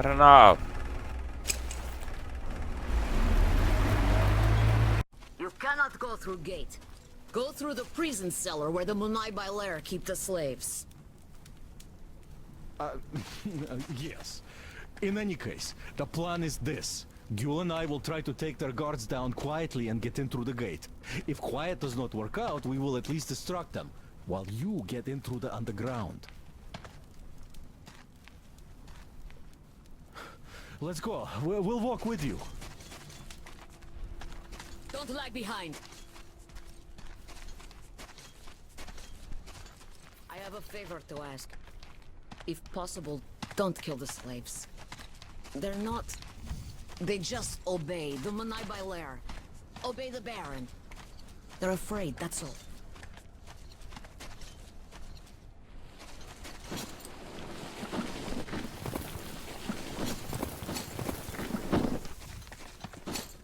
Fair enough. You cannot go through gate. Go through the prison cellar where the Munai Bailer keep the slaves. Yes. In any case, the plan is this. Gül and I will try to take their guards down quietly and get in through the gate. If quiet does not work out, we will at least distract them, while you get in through the underground. Let's go. We'll walk with you. Don't lag behind. I have a favor to ask. If possible, don't kill the slaves. They're not... They just obey the Munai Bailer. Obey the Baron. They're afraid, that's all.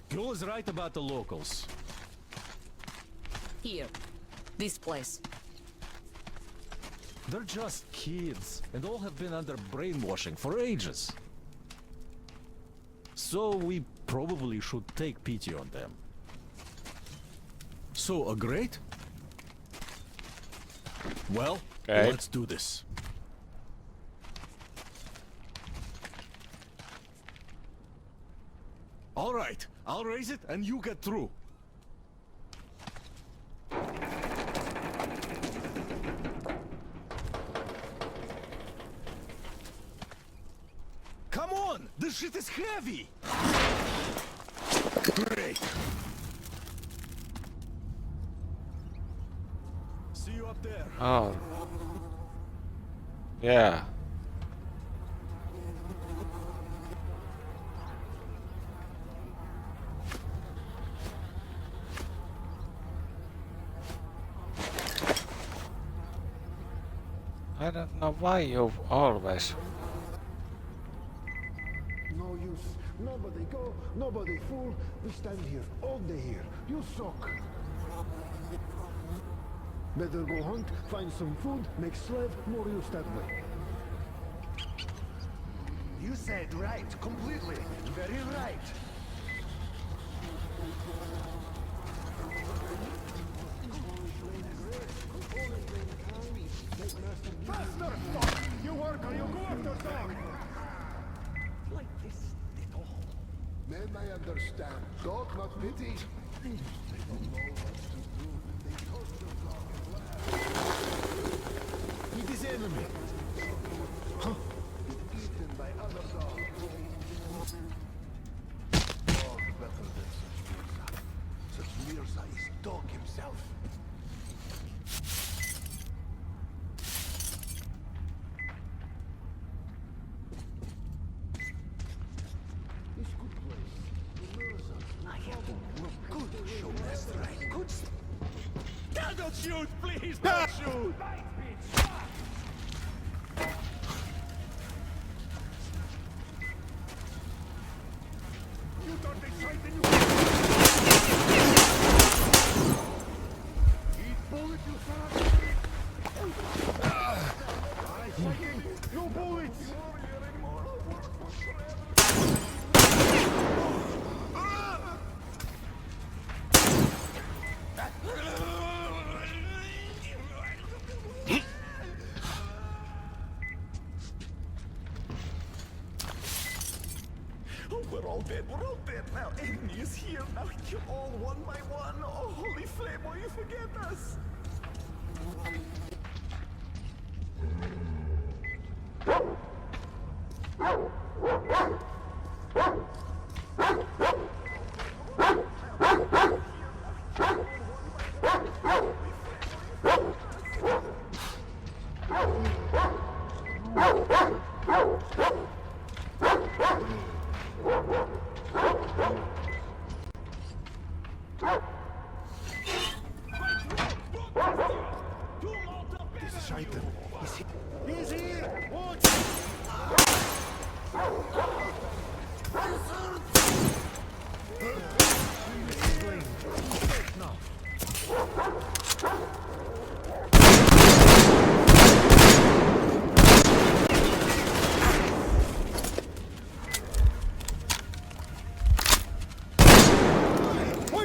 Gül is right about the locals. Here. This place. They're just kids, and all have been under brainwashing for ages. So we probably should take pity on them. So, agreed? Well, Okay. let's do this. All right, I'll raise it and you get through. Come on! This shit is heavy! Great! See you up there. Oh. Yeah. I don't know why you always... No use. Nobody go, nobody fool. We stand here, all day here. You suck. Better go hunt, find some food, make slave, more use that way. You said right, completely. Very right. Faster, fuck! You work or you go after dog! Like this, little. Men, I understand. Dog, not pity. They don't know what to do. They torture dog and It is enemy. eaten by other dogs. Dog better than such Mirza. Such Mirza is dog himself. This good place. The Mirza. I have to work good. Show us right. Good. Don't shoot, please! Don't shoot! You don't decide then you... Eat bullet, you son of a bitch! I fighting! No bullets! Oh, we're all dead. We're all dead now. Enemy is here. Now kill all one by one. Oh, holy flame, will you forget us? This Scheitel. He's here! Watch!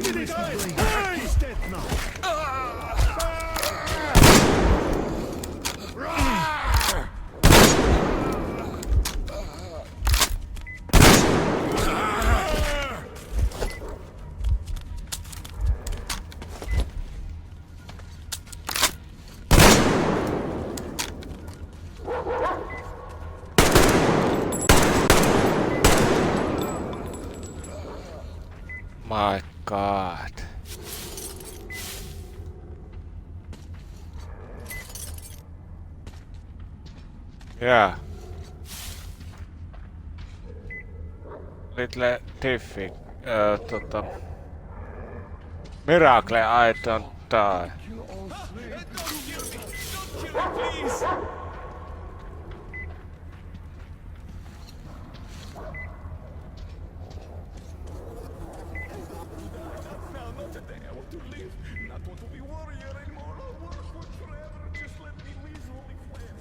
He's dead now. My God. Yeah. Little diffy. Miracle I don't die. Please! Now, not today. I want to live. Not want to be warrior anymore. I'll work forever. Just let me live, holy flame.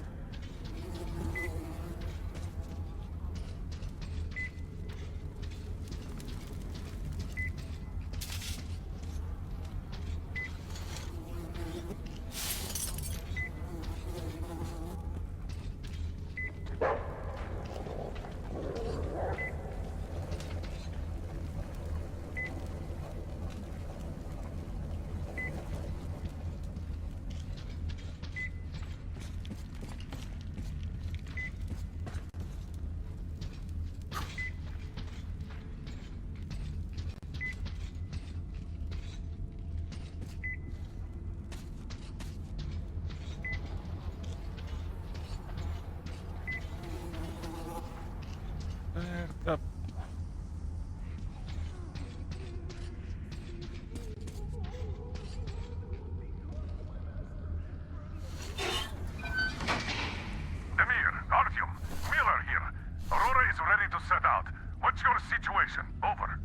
Demir, Artyom, Miller here. Aurora is ready to set out. What's your situation? Over.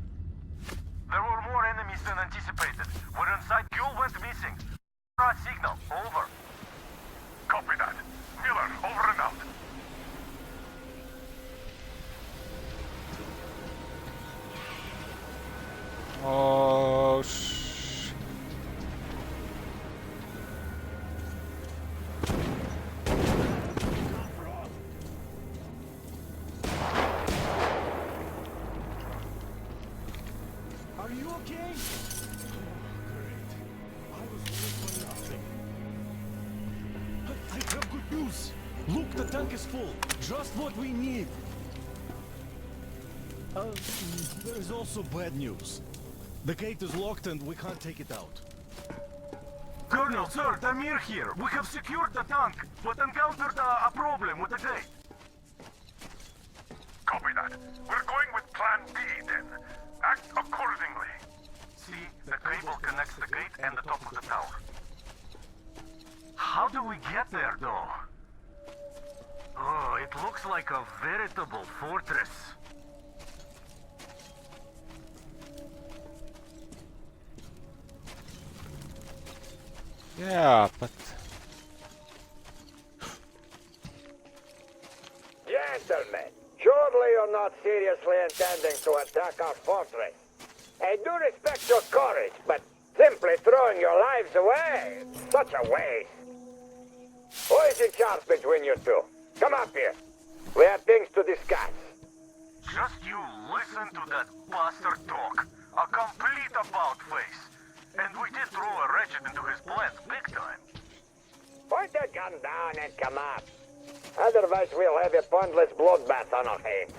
There were more enemies than anticipated. We're inside. Fuel went missing. Signal. Over. Copy that. Miller, over and out. Oh, sh... Are you okay? Great. I was worried for nothing. I have good news. Look, the tank is full. Just what we need. There is also bad news. The gate is locked and we can't take it out. Colonel, sir, Damir here. We have secured the tank, but encountered a problem with the gate. Copy that. We're going with Plan B then. Act accordingly. See, the cable connects the gate and the top of the tower. How do we get there, though? Oh, it looks like a veritable fortress. Yeah, but... Gentlemen, surely you're not seriously intending to attack our fortress. I do respect your courage, but simply throwing your lives away, such a waste. Who is in charge between you two? Come up here. We have things to discuss. Just you listen to that bastard talk. A complete about-face. And we did throw a wretched into his plans big time. Point that gun down and come up. Otherwise we'll have a pointless bloodbath on our hands.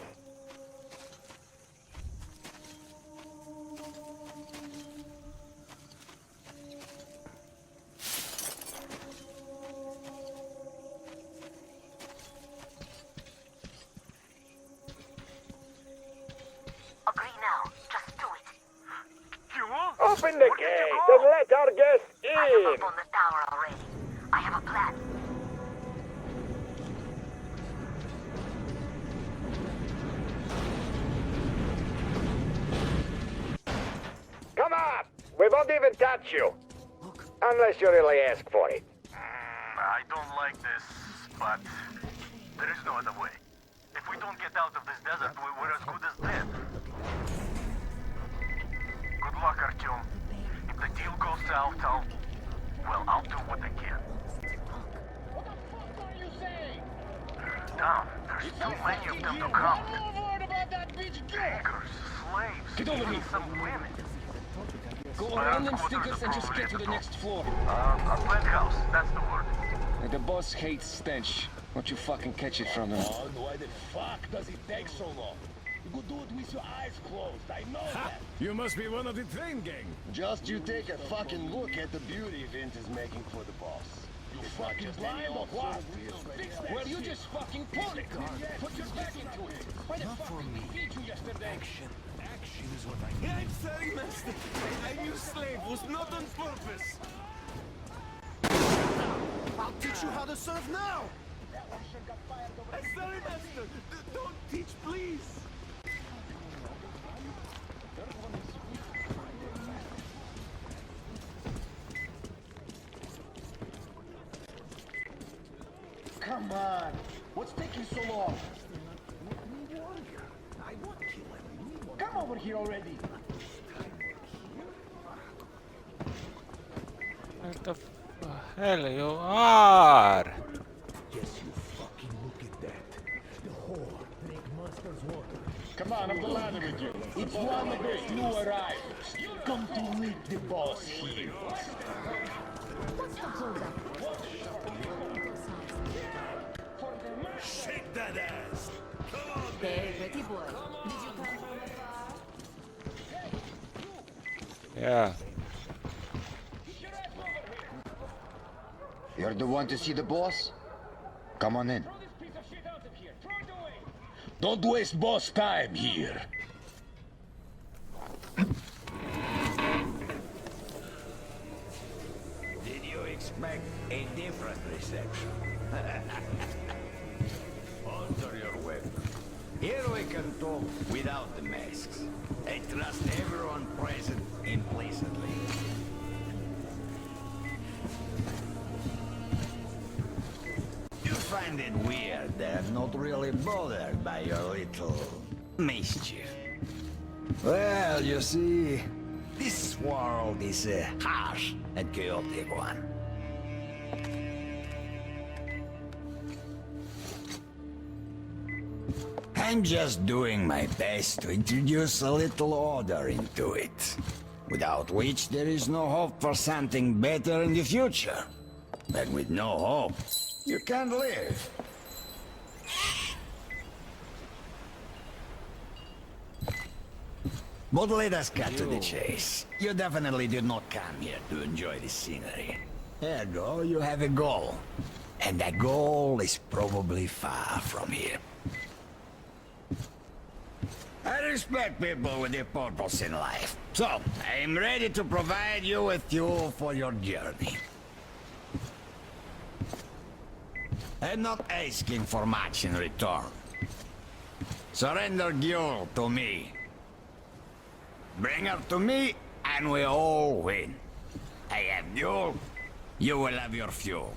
Agree now. Just do it. You? Open the gate and let our guests I am in. up on the tower already. I have a plan. Come up. We won't even touch you. Unless you really ask for it. I don't like this, but there is no other way. If we don't get out of this desert, we're as good as dead. Good luck, Artyom. out, I'll do what I can. What the fuck are you saying? Damn, there's too many of them to count. I'm all worried about that bitch girl. Beggars, slaves, Get over even here. some women. Go around them stickers and just get to the next floor. Our penthouse, that's the word. The boss hates stench. Won't you fucking catch it from him? Oh, why the fuck does it take so long? You could do it with your eyes closed, I know that. You must be one of the train gang. Just you take a fucking look at the beauty Vint is making for the boss. You fucking blind or what? Well, you just fucking pull it. Put your back into it. Why the fuck did we feed you yesterday? Action is what I need. I'm sorry, master. I knew slave was not on purpose. I'll teach you how to serve now. I'm sorry, master. Don't teach, please. Come on! What's taking so long? Come over here already! Where the hell you are? Yes, you fucking look at that. The whore make monsters water. Come on, up the ladder with you. It's one of those new arrivals. Come to meet the boss here. What's the holdup? Shake that ass. Come on, Hey, pretty boy. Did you come? Yeah. You're the one to see the boss? Come on in. Don't waste boss time here. Did you expect a different reception? Alter your weapon. Here we can talk without the masks. I trust everyone present implicitly. You find it weird that I'm not really bothered by your little mischief. Well, you see, this world is a harsh and chaotic one. I'm just doing my best to introduce a little order into it, without which there is no hope for something better in the future. And with no hope, you can't live. But let us cut to the chase. You definitely did not come here to enjoy the scenery. Ergo, you have a goal. And that goal is probably far from here. I respect people with a purpose in life. So, I'm ready to provide you with fuel for your journey. I'm not asking for much in return. Surrender Gyul to me. Bring her to me, and we all win. I have Gyul, you will have your fuel.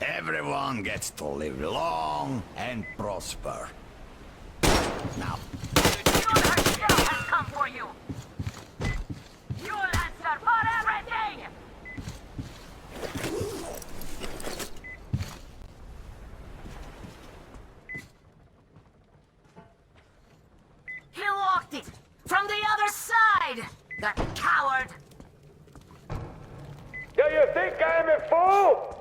Everyone gets to live long and prosper. Now. Gyul herself has come for you! You'll answer for everything! He locked it! From the other side! That coward! Do you think I'm a fool?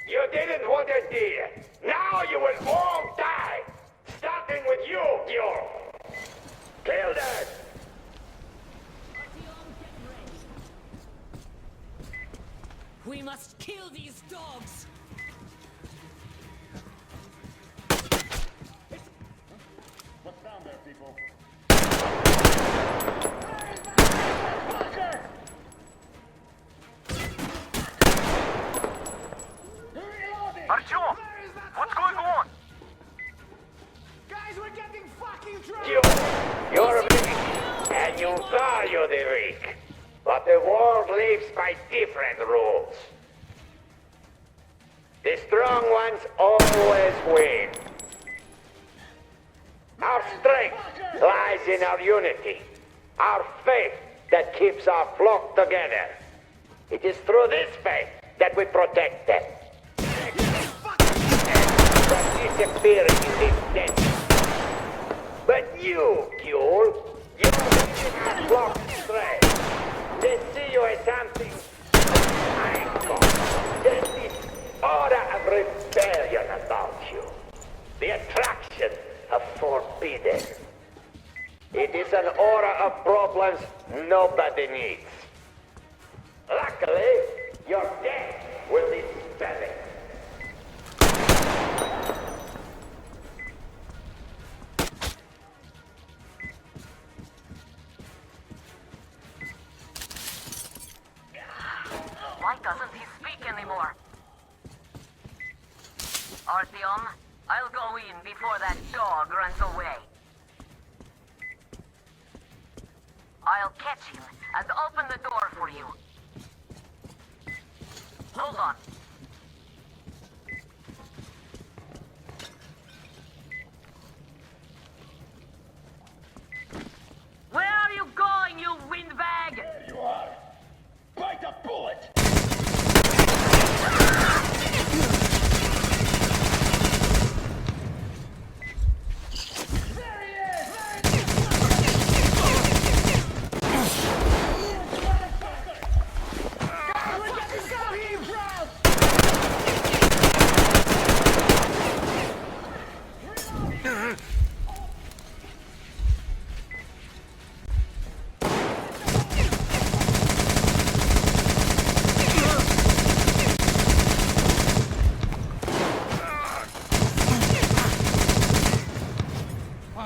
You didn't want a deal. Now you will all die. Starting with you, Gyul. Kill that. We must kill these dogs! What's down there, people? Artyom! What's going on? Guys, we're getting fucking trapped! You're weak, and you value the weak. But the world lives by different rules. The strong ones always win. Our strength lies in our unity, our faith that keeps our flock together. It is through this faith that we protect them. And disappearing in this stench. But you, Ghoul, you leading the flock astray. They see you as something. My God, there's this aura of rebellion about you. The attraction of forbidden. It is an aura of problems nobody needs. Luckily, your death will dispel it. Why doesn't he speak anymore? Artyom, I'll go in before that dog runs away. I'll catch him and open the door for you. Hold on. Where are you going, you windbag? There you are. Bite a bullet.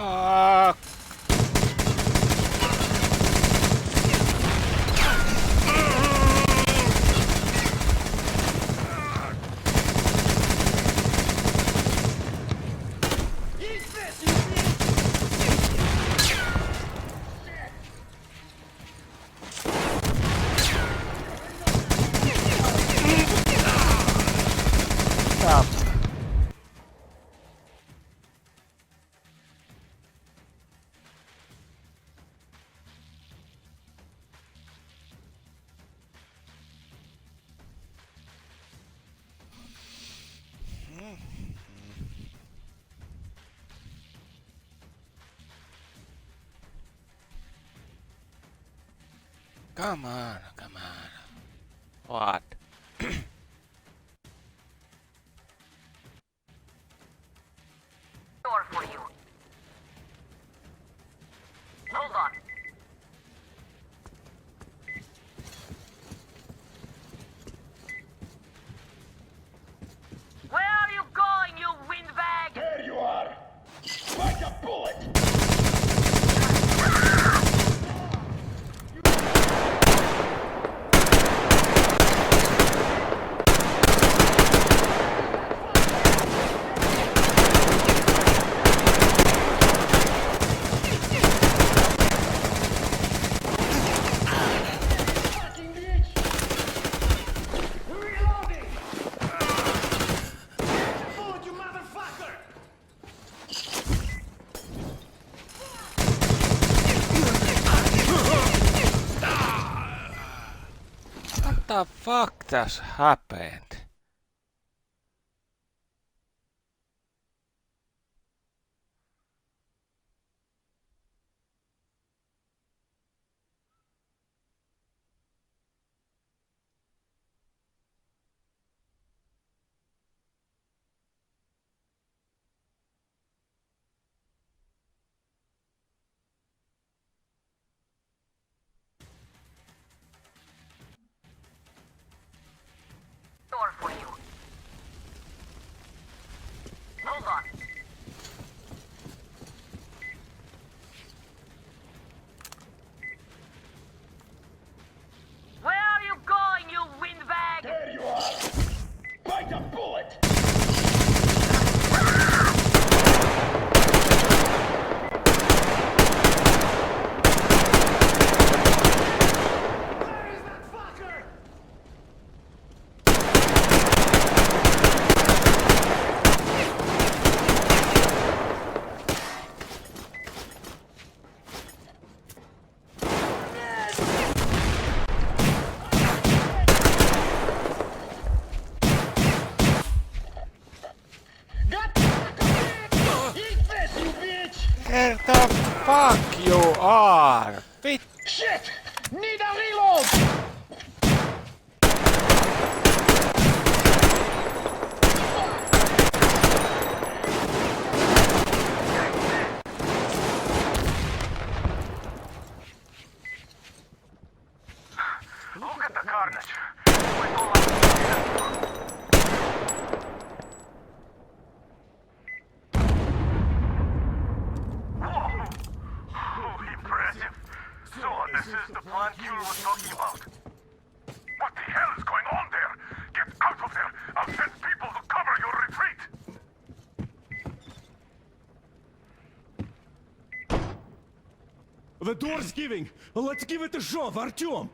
Fuck. Stop. Come on, come on. What? Door for you. Hold on. Where are you going, you windbag? There you are. Bite a bullet. Fucking bitch. Reloading. Bullet, you motherfucker. What the fuck just happened? Door are! Fit! Shit! Need a reload! Look at the carnage. We don't like to see it anymore. Whoa! Oh, impressive. So, this is the plant Q was talking about. What the hell is going on there? Get out of there! I'll send people to cover your retreat! The door's giving! Let's give it a shove, Artyom!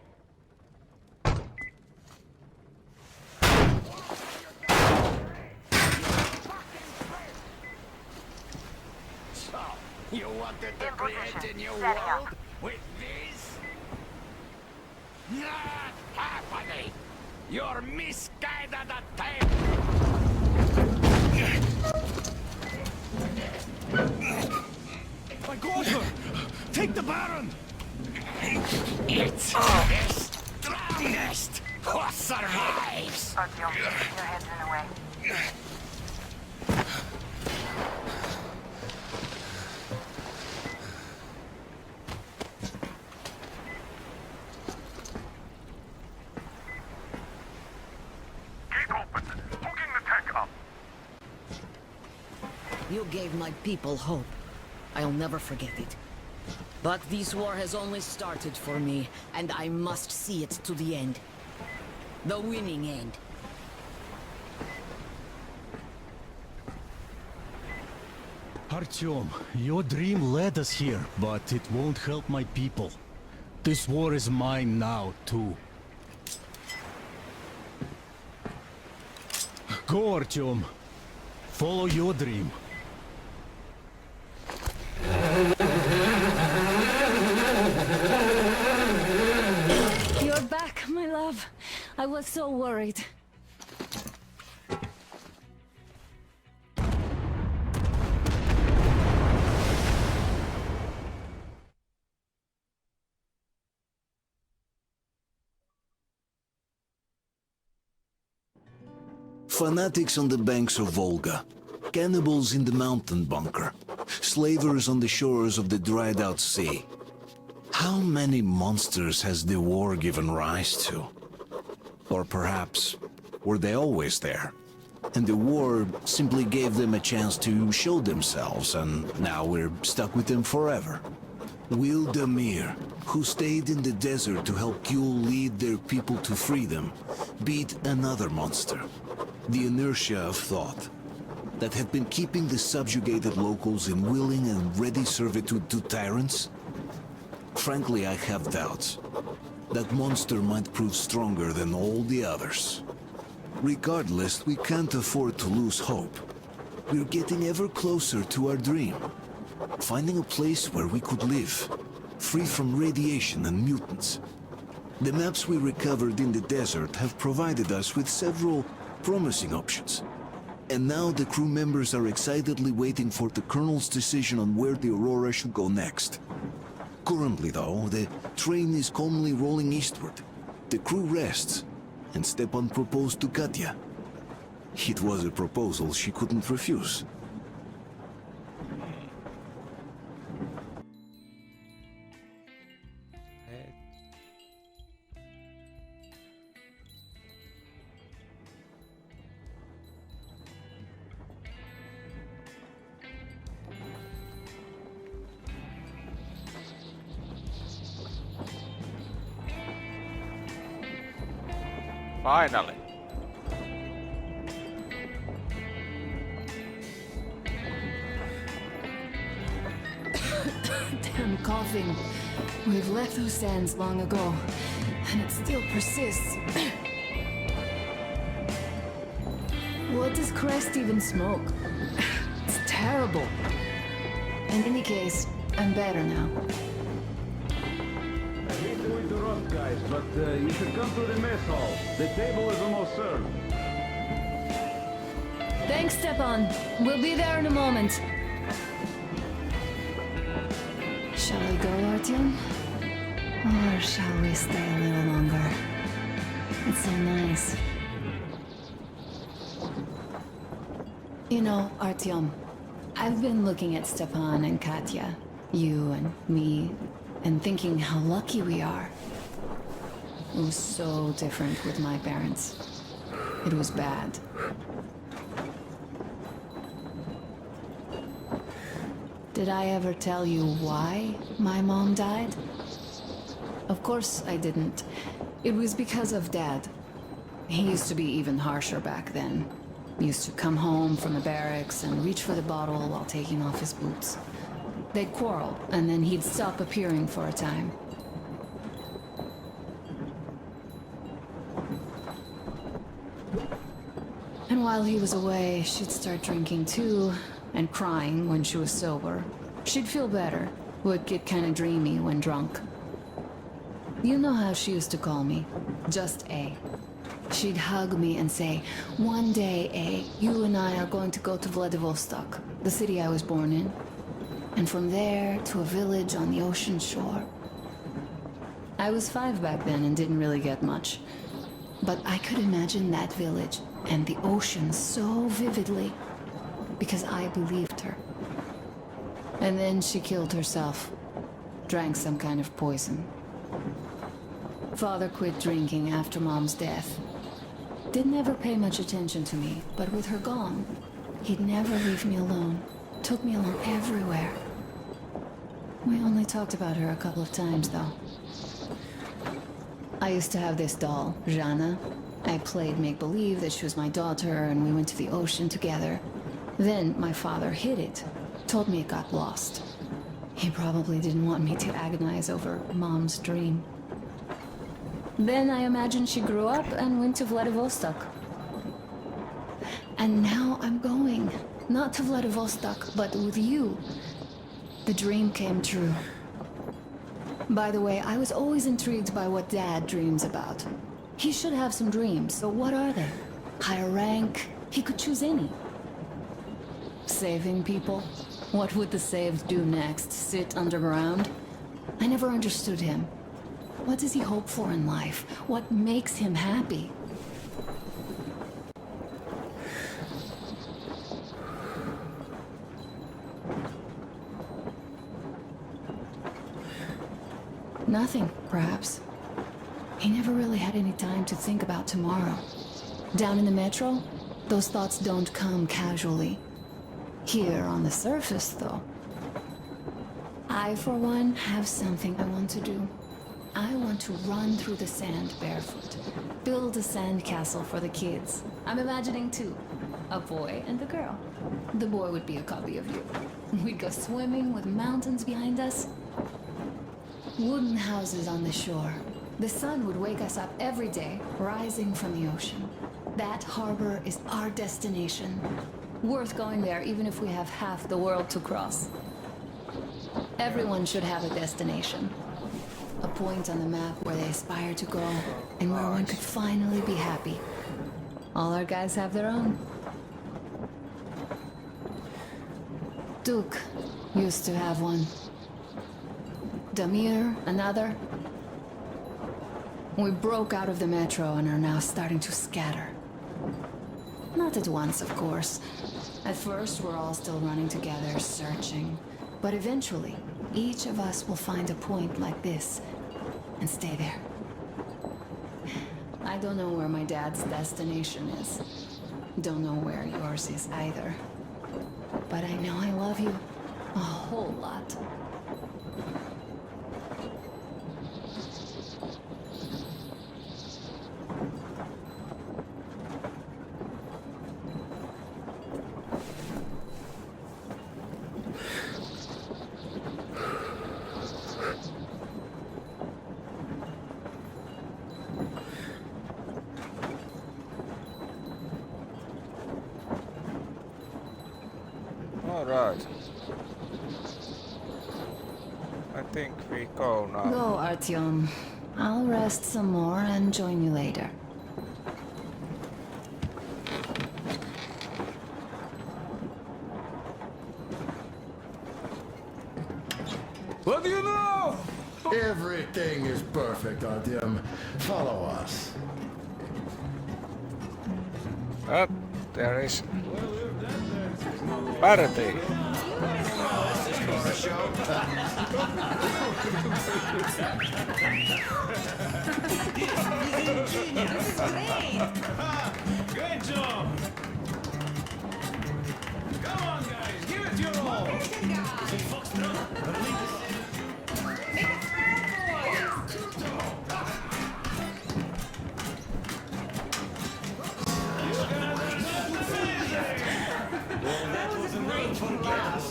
So, you wanted to create a new world with this? Not happening! You're misguided attempt! I got her! Take the Baron! It's the strongest who survives! Artyom, your head's in the way. Gate open! Hooking the tank up! You gave my people hope. I'll never forget it. But this war has only started for me, and I must see it to the end. The winning end. Artyom, your dream led us here, but it won't help my people. This war is mine now, too. Go, Artyom. Follow your dream. You're back, my love. I was so worried. Fanatics on the banks of Volga, cannibals in the mountain bunker, slavers on the shores of the dried-out sea. How many monsters has the war given rise to? Or perhaps, were they always there? And the war simply gave them a chance to show themselves, and now we're stuck with them forever. Will Damir, who stayed in the desert to help Gül lead their people to freedom, beat another monster. The inertia of thought that had been keeping the subjugated locals in willing and ready servitude to tyrants? Frankly, I have doubts. That monster might prove stronger than all the others. Regardless, we can't afford to lose hope. We're getting ever closer to our dream. Finding a place where we could live, free from radiation and mutants. The maps we recovered in the desert have provided us with several promising options. And now the crew members are excitedly waiting for the Colonel's decision on where the Aurora should go next. Currently, though, the train is calmly rolling eastward. The crew rests, and Stepan proposed to Katya. It was a proposal she couldn't refuse. Finally. Damn coughing. We've left those sands long ago, and it still persists. What does Crest even smoke? It's terrible. In any case, I'm better now. I hate to interrupt, guys, but you should come to the mess hall. The table is almost served. Thanks, Stepan. We'll be there in a moment. Shall I go, Artyom? Or shall we stay a little longer? It's so nice. You know, Artyom, I've been looking at Stepan and Katya, you and me, and thinking how lucky we are. It was so different with my parents. It was bad. Did I ever tell you why my mom died? Of course I didn't. It was because of Dad. He used to be even harsher back then. He used to come home from the barracks and reach for the bottle while taking off his boots. They'd quarrel, and then he'd stop appearing for a time. And while he was away, she'd start drinking too, and crying when she was sober. She'd feel better, would get kinda dreamy when drunk. You know how she used to call me? Just A. She'd hug me and say, "One day, A, you and I are going to go to Vladivostok, the city I was born in. And from there to a village on the ocean shore." I was 5 back then and didn't really get much. But I could imagine that village and the ocean so vividly, because I believed her. And then she killed herself. Drank some kind of poison. Father quit drinking after Mom's death. Didn't ever pay much attention to me, but with her gone, he'd never leave me alone. Took me along everywhere. We only talked about her a couple of times, though. I used to have this doll, Jana. I played make-believe that she was my daughter, and we went to the ocean together. Then my father hid it, told me it got lost. He probably didn't want me to agonize over Mom's dream. Then I imagined she grew up and went to Vladivostok. And now I'm going. Not to Vladivostok, but with you. The dream came true. By the way, I was always intrigued by what Dad dreams about. He should have some dreams, so what are they? Higher rank? He could choose any. Saving people? What would the saved do next? Sit underground? I never understood him. What does he hope for in life? What makes him happy? Nothing, perhaps. He never really had any time to think about tomorrow. Down in the metro, those thoughts don't come casually. Here on the surface, though. I, for one, have something I want to do. I want to run through the sand barefoot. Build a sand castle for the kids. I'm imagining two. A boy and a girl. The boy would be a copy of you. We'd go swimming with mountains behind us. Wooden houses on the shore. The sun would wake us up every day, rising from the ocean. That harbor is our destination. Worth going there even if we have half the world to cross. Everyone should have a destination. A point on the map where they aspire to go, and where one could finally be happy. All our guys have their own. Duke used to have one. Damir, another. We broke out of the metro and are now starting to scatter. Not at once, of course. At first, we're all still running together, searching. But eventually, each of us will find a point like this and stay there. I don't know where my dad's destination is. Don't know where yours is either. But I know I love you a whole lot. Alright. I think we go now. Go, Artyom. I'll rest some more and join you later. What do you know? Hey, Everything is perfect, Artyom. Follow us. But there is party. Great job! Come on, guys, give it your all!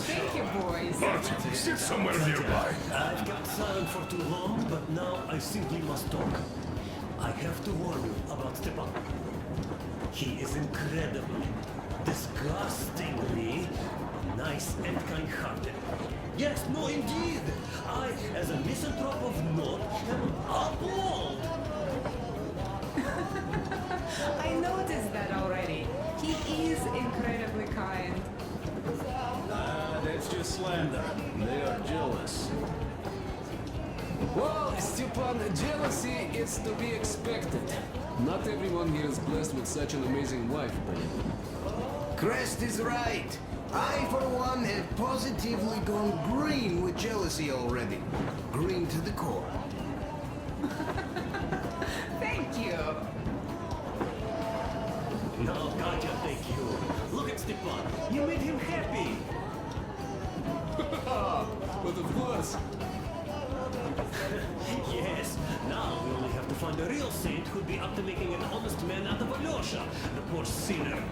Thank you, boys. Martin, sit somewhere nearby. I've got silent for too long, but now I simply must talk. I have to warn you about Stepan. He is incredibly, disgustingly nice and kind-hearted. Yes, no, indeed. I, as a misanthrope of note, am appalled. I noticed that already. He is incredibly kind. That's just slander. They are jealous. Well, Stepan, jealousy is to be expected. Not everyone here is blessed with such an amazing wife, but... Crest is right. I, for one, have positively gone green with jealousy already. Green to the core. Thank you. No, Katya, thank you. Look at Stepan. You made him happy. But of course. Yes, now we only have to find a real saint who'd be up to making an honest man out of Alyosha, the poor sinner.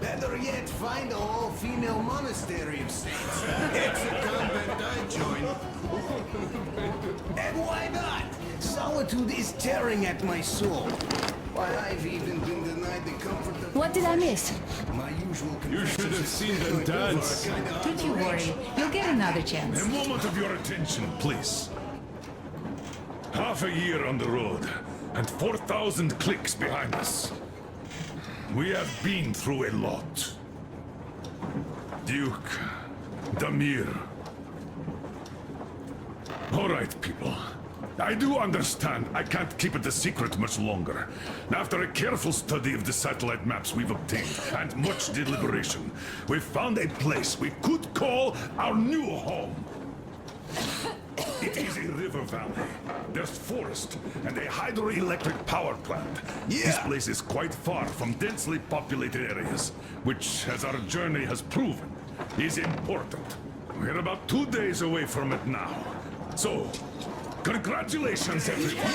Better yet, find a all-female monastery of saints. It's a convent I join. And why not? Solitude is tearing at my soul. Why, I've even been denied the comfort of... What did I miss? My usual... You should have seen them dance. Don't you worry. You'll get another chance. A moment of your attention, please. Half a year on the road, and 4,000 clicks behind us. We have been through a lot. Duke, Damir. All right, people. I do understand I can't keep it a secret much longer. After a careful study of the satellite maps we've obtained, and much deliberation, we've found a place we could call our new home. It is a river valley. There's forest and a hydroelectric power plant. Yeah. This place is quite far from densely populated areas, which, as our journey has proven, is important. We're about 2 days away from it now. So, congratulations, everyone!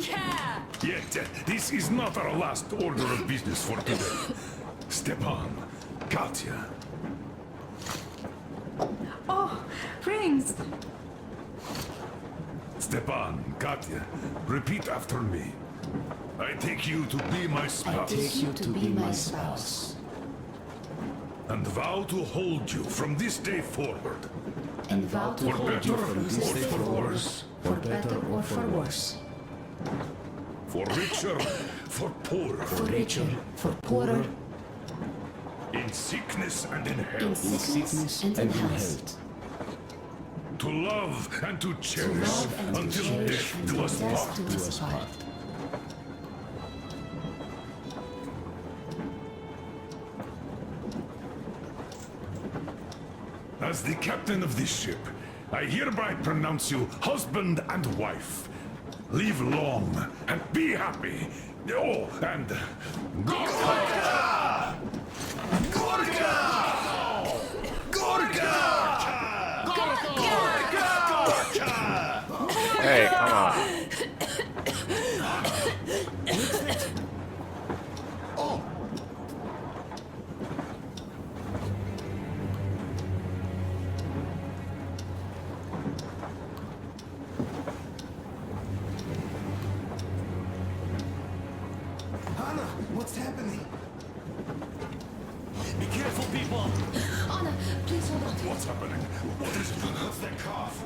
Yeah! Yet, this is not our last order of business for today. Stepan, Katya. Oh, rings! Stepan, Katya, repeat after me. I take you to be my spouse. I take you to be my spouse. And vow to hold you from this day forward. And vow to For hold better you from this or day for forward. worse. For better or for worse. For richer, for poorer. For richer, for poorer. In sickness and in health. In sickness and in health. To love and to cherish love and to until cherish death until do us death part. do us part. As the captain of this ship, I hereby pronounce you husband and wife. Live long and be happy. Oh, and... Gorka! Gorka! Gorka! Hey, come on. Oh! Anna, what's happening? Be careful, people! Anna, please hold on. What's happening? What is it? What's that cough?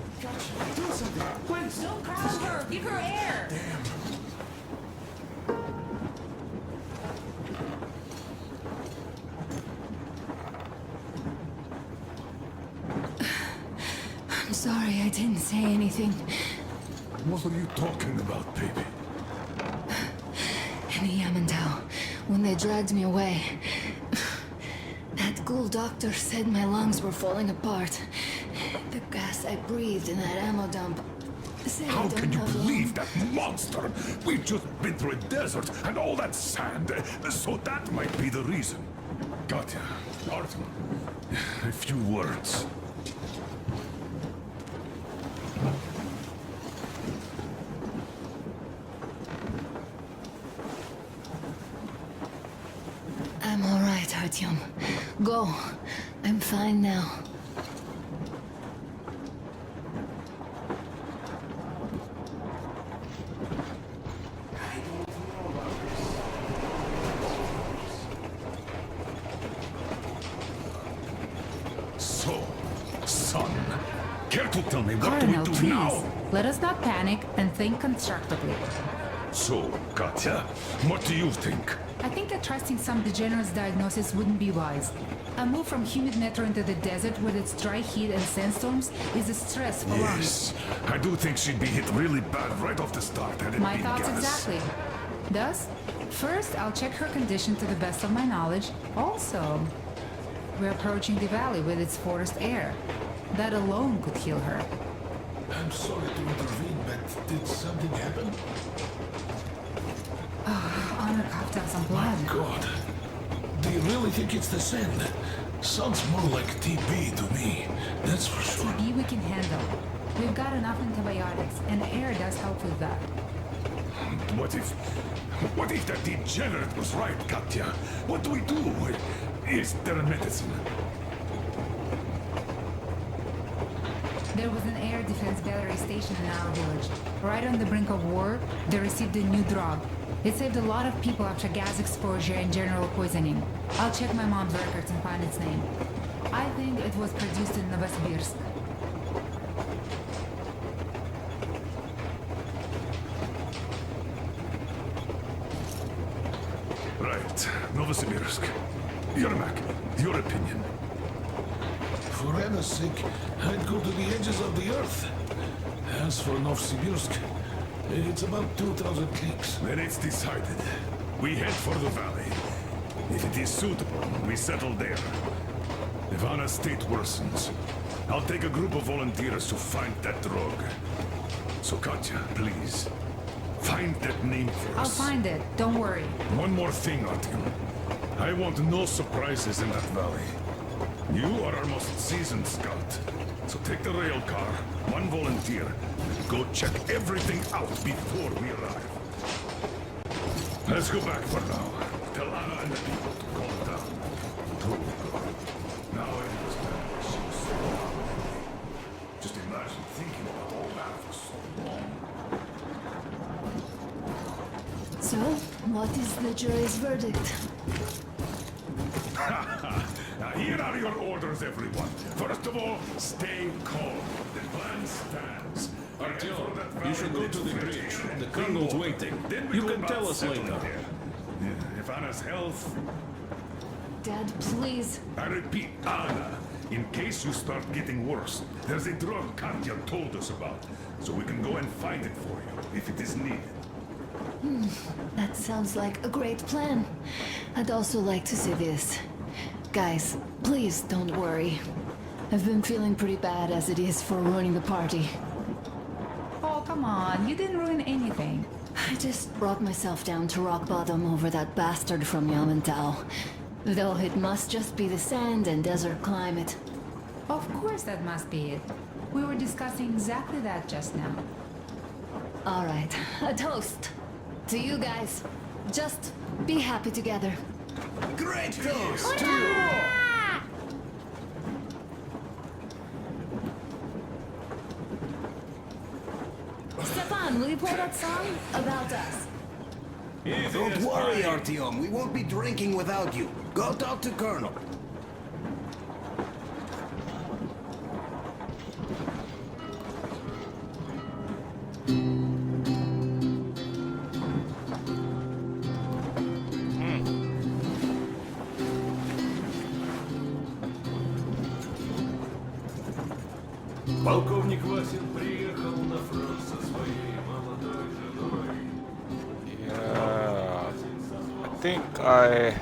Do something. Quick! Don't crowd her! Give her air! I'm sorry I didn't say anything. What are you talking about, baby? In Yamantau, when they dragged me away, that ghoul doctor said my lungs were falling apart. The gas I breathed in that ammo dump. said I How don't can you have believe that monster? We've just been through a desert and all that sand, so that might be the reason. Katya, Artem, a few words. I'm all right, Artyom. Go. I'm fine now. So, son, care to tell me what Colonel, do we do please. now? Let us not panic and think constructively. So, Katya, what do you think? I think that trusting some degenerate's diagnosis wouldn't be wise. A move from humid metro into the desert with its dry heat and sandstorms is a stress for lungs. Yes, I do think she'd be hit really bad right off the start had it My been thoughts gas. exactly. Thus, first I'll check her condition to the best of my knowledge. Also, we're approaching the valley with its forest air. That alone could heal her. I'm sorry to intervene, but did something happen? Honor coughed up some blood. My God. Do you really think it's the sand? Sounds more like TB to me. That's for sure. TB we can handle. We've got enough antibiotics, and air does help with that. What if that degenerate was right, Katya? What do we do? Is there a medicine? There was an air defense battery station in our village. Right on the brink of war, they received a new drug. It saved a lot of people after gas exposure and general poisoning. I'll check my mom's records and find its name. I think it was produced in Novosibirsk. Right, Novosibirsk. Yermak, your opinion. For Anna's sake, I'd go to the edges of the earth. As for Novosibirsk, it's about 2,000 clicks. Then it's decided. We head for the valley. If it is suitable, we settle there. If Anna's state worsens, I'll take a group of volunteers to find that drug. So Katya, please, find that name for I'll us. find it, don't worry. One more thing, Artyom. I want no surprises in that valley. You are our most seasoned scout. So take the rail car, one volunteer, and go check everything out before we arrive. Let's go back for now. Tell Anna and the people to calm down. Now I understand why she was so dominating. Just imagine thinking about all that for so long. So, what is the jury's verdict? Now here are your orders, everyone. First of all, stay calm. The plan stands. Artyom, you should go to the bridge. The colonel's waiting. You can tell us later. If Anna's health... Dad, please. I repeat, Anna, in case you start getting worse, there's a drug Katya told us about, so we can go and find it for you, if it is needed. That sounds like a great plan. I'd also like to say this. Guys, please don't worry. I've been feeling pretty bad as it is for ruining the party. Oh, come on, you didn't ruin anything. I just brought myself down to rock bottom over that bastard from Yamantau. Though it must just be the sand and desert climate. Of course that must be it. We were discussing exactly that just now. All right, a toast. To you guys. Just be happy together. Great toast! To you! Stefan, will you play that song about us? Don't worry, Artyom. We won't be drinking without you. Go talk to Colonel. Полковник Васин приехал на фронт со своей молодой женой. Yeah, I think I...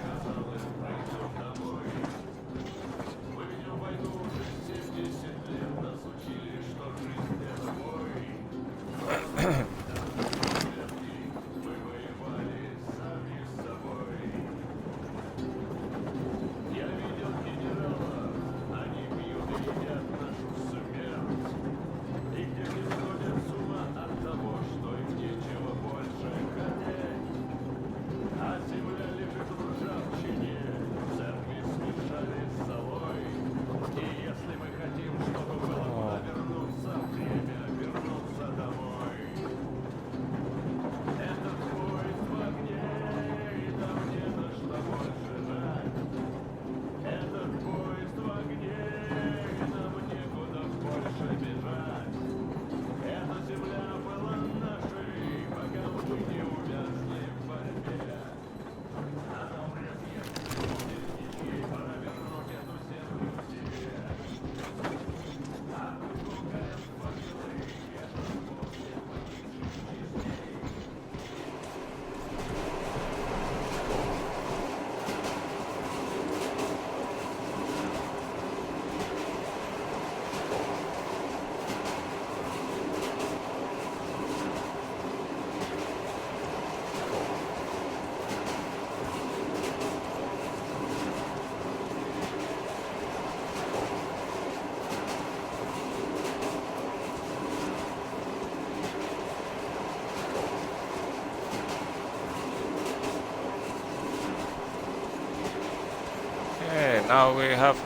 Okay, now we have...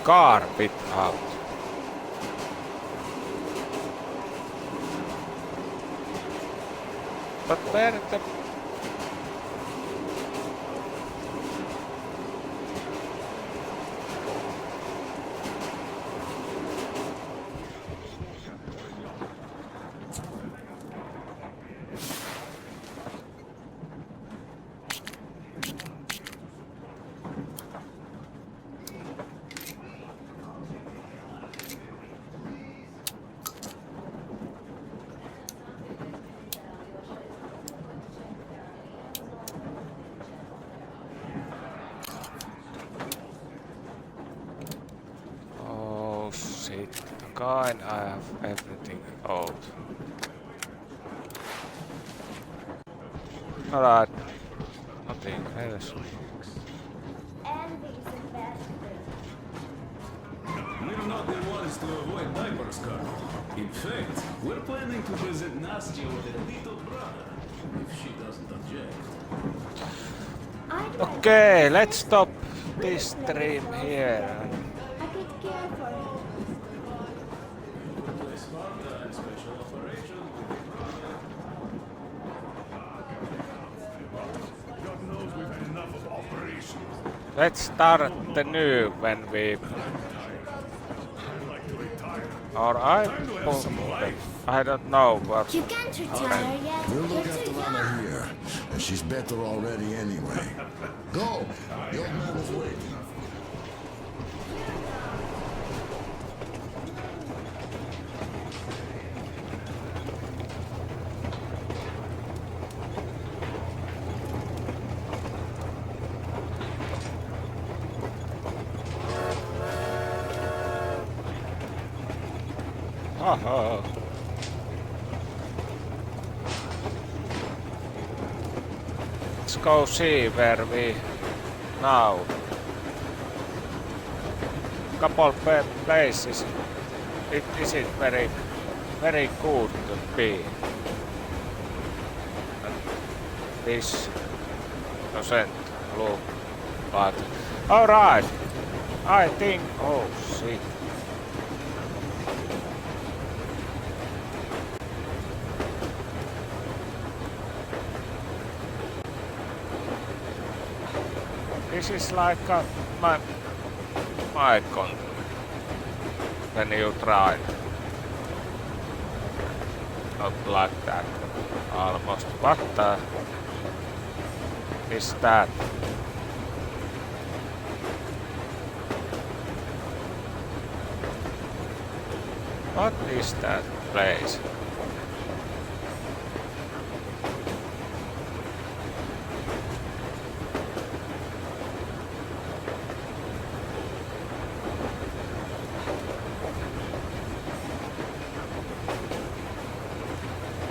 carpet out. But where the... Oh shit, again I have everything out. Alright, nothing else. We're not the ones to avoid diapers, Colonel. In fact, we're planning to visit Nastya with a little brother, if she doesn't object. Okay, let's stop this stream here. Let's start the new when we... Or I don't know, but... You can't retire yet. We'll look You're after too Lana young. here, and she's better already anyway. Go! The old man is waiting. Haha. Let's go see where we now. Couple places. It isn't very good to be. And this doesn't look but alright. I think oh shit. This is like my control when you try. Not like that. Almost. What the is that? What is that place?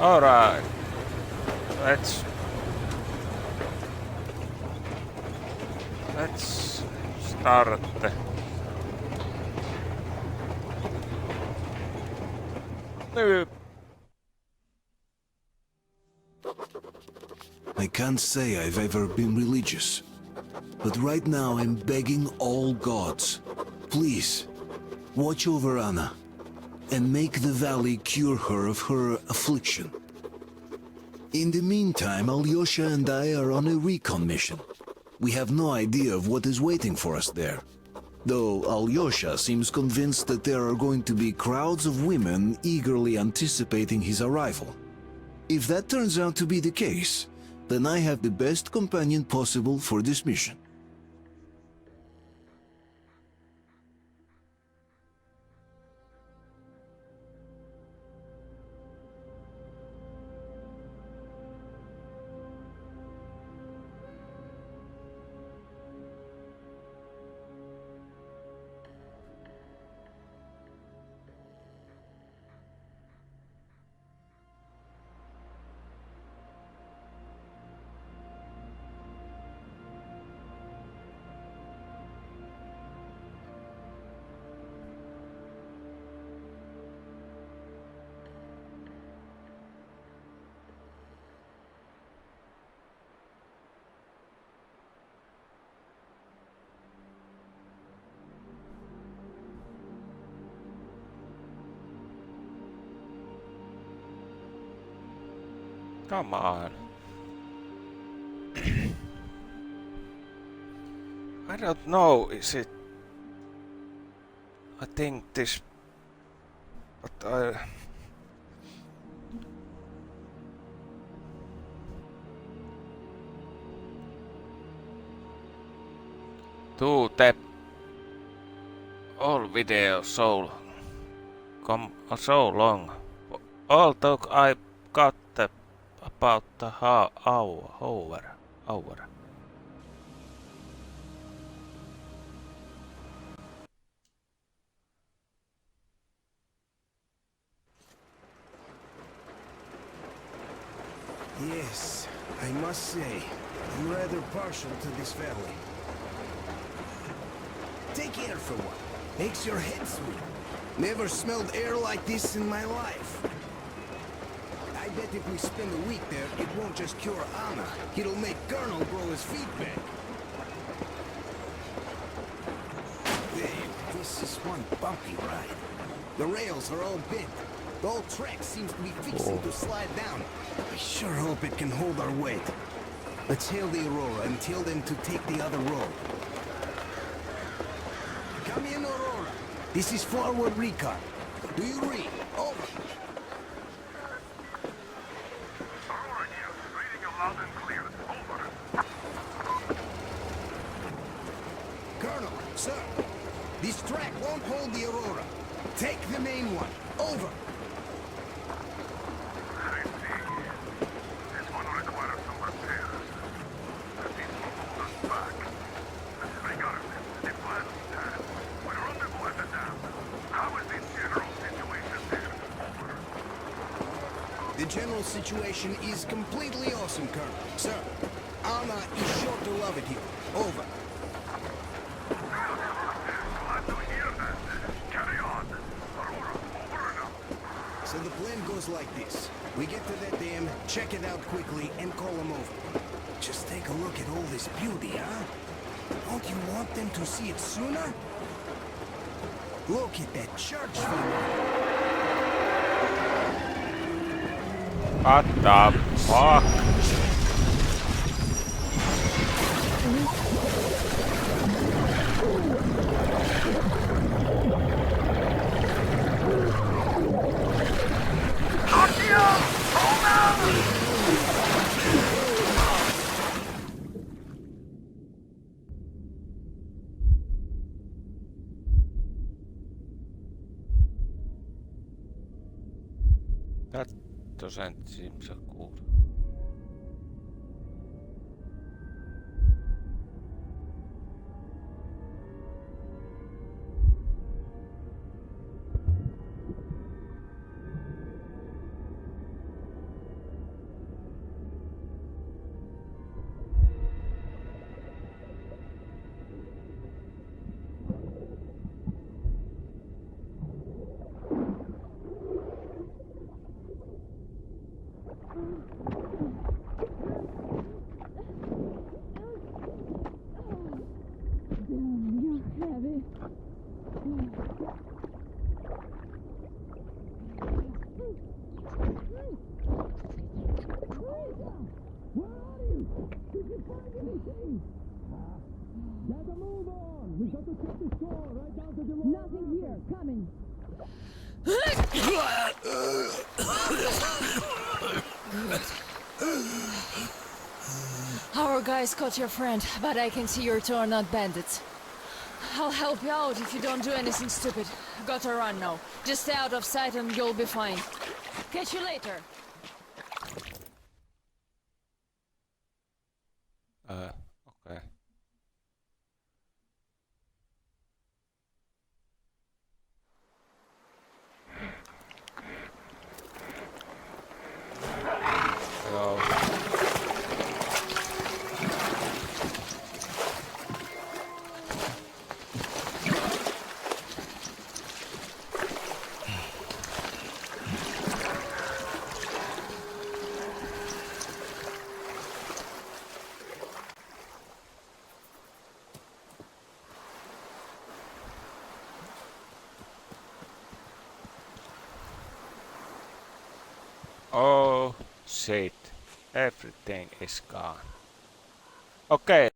Alright, let's start. I can't say I've ever been religious, but right now I'm begging all gods, please, watch over Anna, and make the valley cure her of her affliction. In the meantime, Alyosha and I are on a recon mission. We have no idea of what is waiting for us there, though Alyosha seems convinced that there are going to be crowds of women eagerly anticipating his arrival. If that turns out to be the case, then I have the best companion possible for this mission. Come on. I don't know, is it... I think this... But I... all video so long. All talk I got about the hour. Yes, I must say, I'm rather partial to this valley. Take air for one. Makes your head swim. Never smelled air like this in my life. I bet if we spend a week there, it won't just cure Anna. It'll make Colonel grow his feet back. Dave, this is one bumpy ride. The rails are all bent. The whole track seems to be fixing to slide down. I sure hope it can hold our weight. Let's hail the Aurora and tell them to take the other road. Come in, Aurora. This is forward recon. Do you read? Over. Aurora here. Reading you loud and clear. Over. Colonel, sir. This track won't hold the Aurora. Take the main one. Over. I see. This one requires some repairs. This will hold us back. Regardless, the plan stands. We'll rendezvous at the dam. How is the general situation there? Over. The general situation is completely awesome, Colonel. Sir, Anna is sure to love it here. Over. Glad to hear that. Carry on. Aurora, over and out. So the plan goes like this. We get to that dam, check it out quickly, and call them over. Just take a look at all this beauty, huh? Don't you want them to see it sooner? Look at that church view. What the fuck? That doesn't seem so cool. Nothing here. Coming. Our guys caught your friend, but I can see your two are not bandits. I'll help you out if you don't do anything stupid. Gotta run now. Just stay out of sight and you'll be fine. Catch you later. Okay. Hello. Oh shit, everything is gone. Okay.